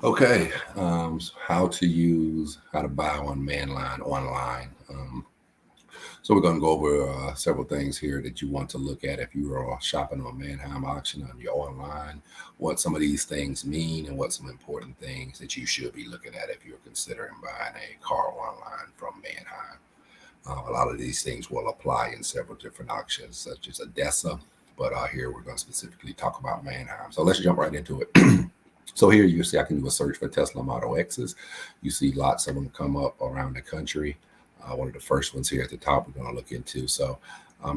Okay, so how to buy on Manline online. So we're going to go over several things here that you want to look at if you are shopping on Manheim Auction on your online, what some of these things mean, and what some important things that you should be looking at if you're considering buying a car online from Manheim. A lot of these things will apply in several different auctions, such as Odessa, but here we're going to specifically talk about Manheim. So let's jump right into it. So here you see I can do a search for Tesla Model X's. You see lots of them come up around the country. One of the first ones here at the top we're going to look into. So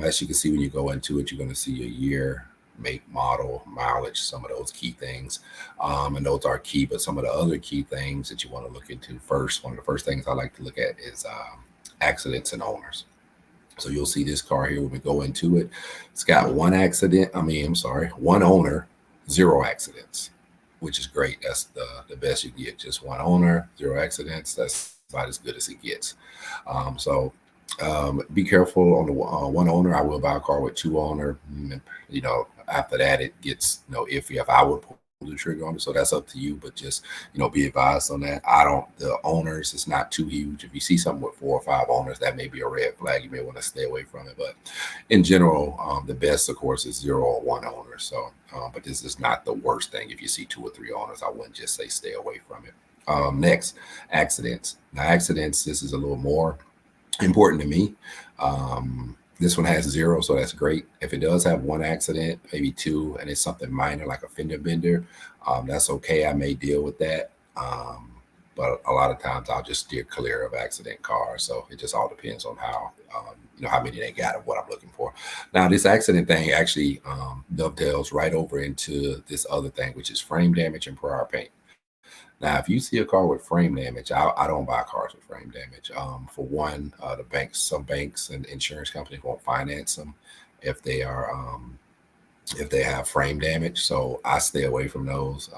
as you can see when you go into it, you're going to see a year, make, model, mileage, some of those key things. And those are key, but some of the other key things that you want to look into first, one of the first things I like to look at is accidents and owners. So you'll see this car here when we go into it. It's got one accident. I'm sorry, one owner, zero accidents, which is great. That's the best you get. Just one owner, zero accidents. That's about as good as it gets. Be careful on the one owner. I will buy a car with two owner. After that it gets iffy if I would pull the trigger on it. So that's up to you. But just be advised on that. I don't. The owners it's not too huge. If you see something with four or five owners, that may be a red flag. You may want to stay away from it. But in general, the best of course is zero or one owner. So, but this is not the worst thing. If you see two or three owners, I wouldn't just say stay away from it. Next, accidents. Now, accidents. This is a little more important to me. This one has zero, so that's great. If it does have one accident, maybe two, and it's something minor like a fender bender, that's okay. I may deal with that. But a lot of times I'll just steer clear of accident cars. So it just all depends on how many they got and what I'm looking for. Now, this accident thing actually dovetails right over into this other thing, which is frame damage and prior paint. Now, if you see a car with frame damage, I don't buy cars with frame damage. For one, the banks, some banks and insurance companies won't finance them if they are if they have frame damage. So I stay away from those.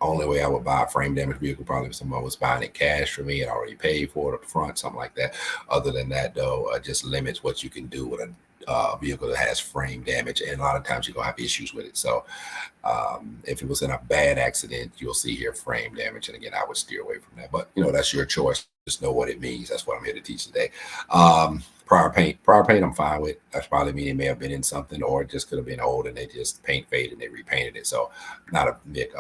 Only way I would buy a frame damage vehicle probably if someone was buying it cash for me and already paid for it up front, something like that. Other than that, though, just limits what you can do with a vehicle that has frame damage, and a lot of times you're gonna have issues with it. So if it was in a bad accident, you'll see here frame damage, and again, I would steer away from that. But that's your choice. Just know what it means. That's what I'm here to teach today. Prior paint, I'm fine with. That's probably mean it may have been in something, or it just could have been old and they just paint faded and they repainted it. So not a big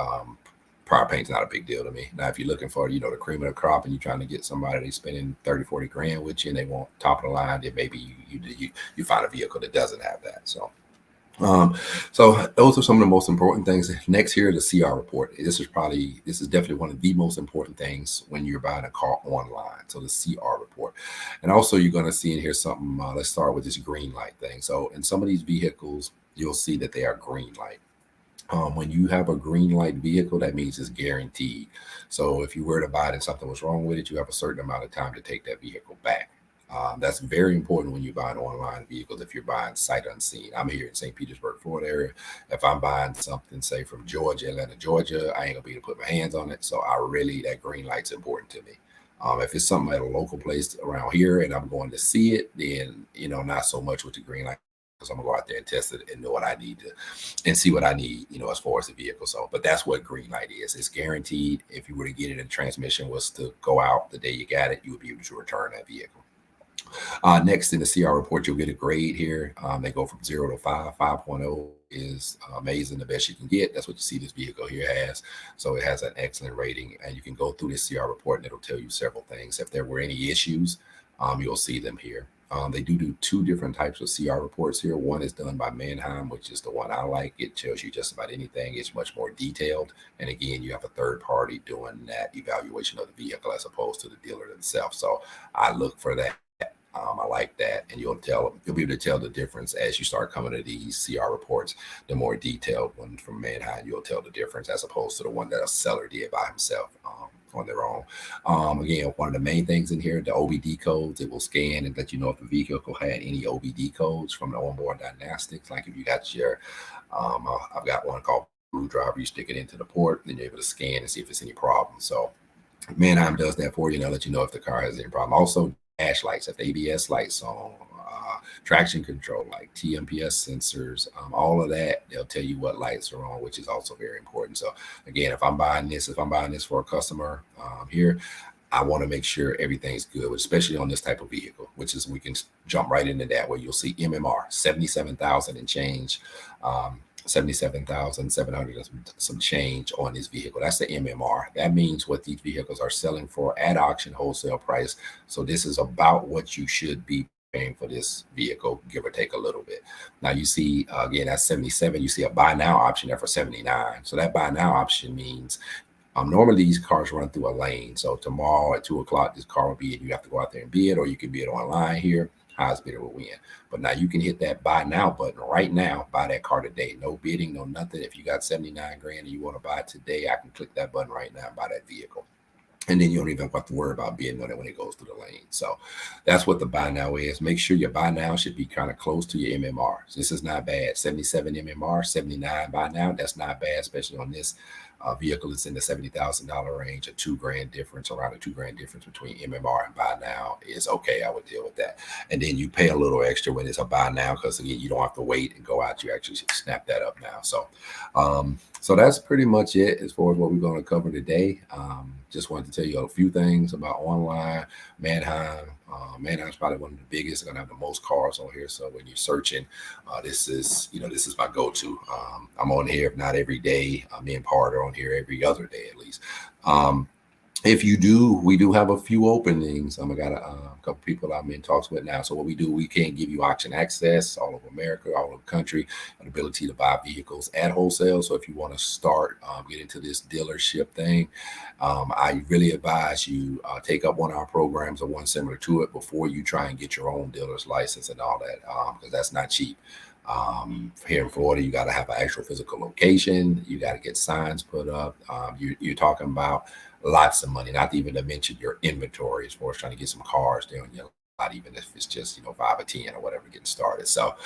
prior paint's not a big deal to me. Now, if you're looking for, the cream of the crop and you're trying to get somebody they spending 30, 40 grand with you and they want top of the line, then maybe you find a vehicle that doesn't have that. Um, so those are some of the most important things. Next here, the CR report. This is definitely one of the most important things when you're buying a car online. So the CR report, and also you're going to see in here something. Let's start with this green light thing. So in some of these vehicles, you'll see that they are green light. When you have a green light vehicle, that means it's guaranteed. So if you were to buy it and something was wrong with it, you have a certain amount of time to take that vehicle back. That's very important when you're buying online vehicles. If you're buying sight unseen, I'm here in St. Petersburg, Florida area. If I'm buying something, say from Georgia, Atlanta, Georgia, I ain't gonna be able to put my hands on it. So that green light's important to me. If it's something at a local place around here and I'm going to see it, then not so much with the green light because I'm gonna go out there and test it and know what I need to and see what I need, as far as the vehicle. So, but that's what green light is. It's guaranteed. If you were to get it and transmission was to go out the day you got it, you would be able to return that vehicle. Next in the CR report, you'll get a grade here. They go from 0 to 5. 5.0 is amazing, the best you can get. That's what you see this vehicle here has. So it has an excellent rating, and you can go through this CR report and it'll tell you several things. If there were any issues, you'll see them here. They do two different types of CR reports here. One is done by Manheim, which is the one I like. It tells you just about anything. It's much more detailed. And again, you have a third party doing that evaluation of the vehicle as opposed to the dealer themselves. So I look for that. I like that, and you'll be able to tell the difference as you start coming to these CR reports. The more detailed one from Manheim, you'll tell the difference as opposed to the one that a seller did by himself on their own. Again, one of the main things in here, the OBD codes, it will scan and let you know if the vehicle had any OBD codes from the onboard diagnostics. Like if you got I've got one called Blue Driver. You stick it into the port, then you're able to scan and see if it's any problem. So Manheim does that for you and they'll let you know if the car has any problem. Also, dash lights, if the ABS lights on, traction control, like TMPS sensors, all of that. They'll tell you what lights are on, which is also very important. So again, if I'm buying this for a customer here, I want to make sure everything's good, especially on this type of vehicle, which is, we can jump right into that, where you'll see MMR 77,000 and change, 77,700 and some change on this vehicle. That's the MMR. That means what these vehicles are selling for at auction wholesale price. So this is about what you should be paying for this vehicle, give or take a little bit. Now you see, again, that's 77. You see a buy now option there for 79. So that buy now option means normally these cars run through a lane. So tomorrow at 2 o'clock, this car will be in. You have to go out there and bid, or you can bid online here. Highest bidder will win. But now you can hit that buy now button right now, buy that car today. No bidding, no nothing. If you got 79 grand and you want to buy it today, I can click that button right now and buy that vehicle. And then you don't even have to worry about bidding on it when it goes through the lane. So that's what the buy now is. Make sure your buy now should be kind of close to your MMR. This is not bad. 77 MMR, 79 buy now. That's not bad, especially on this vehicle. It's in the $70,000 range. A $2,000 difference, around a $2,000 difference between MMR and buy now is okay. I would deal with that. And then you pay a little extra when it's a buy now, because again, you don't have to wait and go out. You actually snap that up now. So that's pretty much it as far as what we're going to cover today. Just wanted to tell you a few things about online. Manheim. Manheim's probably one of the biggest. They're going to have the most cars on here. So when you're searching, this is my go-to. I'm on here, if not every day. Me and Part are on here every other day at least. If you do, we do have a few openings. I got a couple people I'm in talks with now. So what we do, we can give you auction access all over America, all over the country, an ability to buy vehicles at wholesale. So if you want to start, get into this dealership thing, I really advise you take up one of our programs or one similar to it before you try and get your own dealer's license and all that, because that's not cheap. Here in Florida, you got to have an actual physical location. You got to get signs put up. You're talking about lots of money, not even to mention your inventory as far as trying to get some cars there on your lot, even if it's just 5 or 10 or whatever getting started. So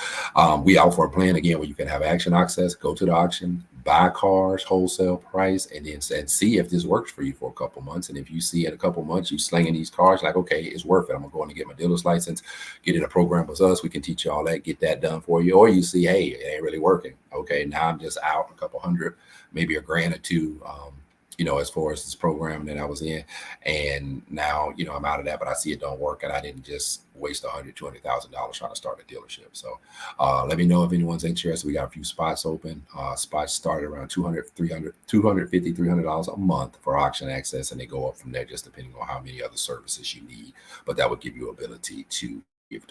we offer a plan again where you can have action access, go to the auction, buy cars wholesale price, and then see if this works for you for a couple months. And if you see in a couple months you slinging these cars, like, okay, it's worth it, I'm gonna go in and get my dealer's license, get in a program with us, we can teach you all that, get that done for you. Or you see, hey, it ain't really working, okay, now I'm just out a couple hundred, maybe a grand or two, as far as this program that I was in, and now, I'm out of that, but I see it don't work, and I didn't just waste $100,000, $200,000 trying to start a dealership. So let me know if anyone's interested. We got a few spots open. Spots start around $250, $300 a month for auction access, and they go up from there just depending on how many other services you need. But that would give you ability to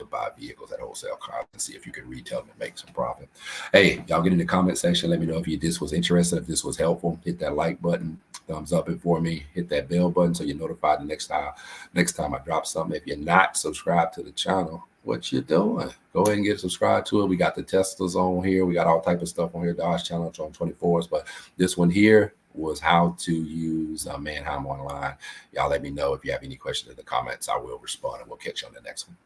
buy vehicles at wholesale cost and see if you can retail them and make some profit. Hey, y'all get in the comment section. Let me know if this was interesting, if this was helpful. Hit that like button, thumbs up it for me. Hit that bell button so you're notified the next time I drop something. If you're not subscribed to the channel, what you doing? Go ahead and get subscribed to it. We got the Teslas on here. We got all type of stuff on here. Dodge channel on 24s, but this one here was how to use Manheim online. Y'all let me know if you have any questions in the comments. I will respond, and we'll catch you on the next one.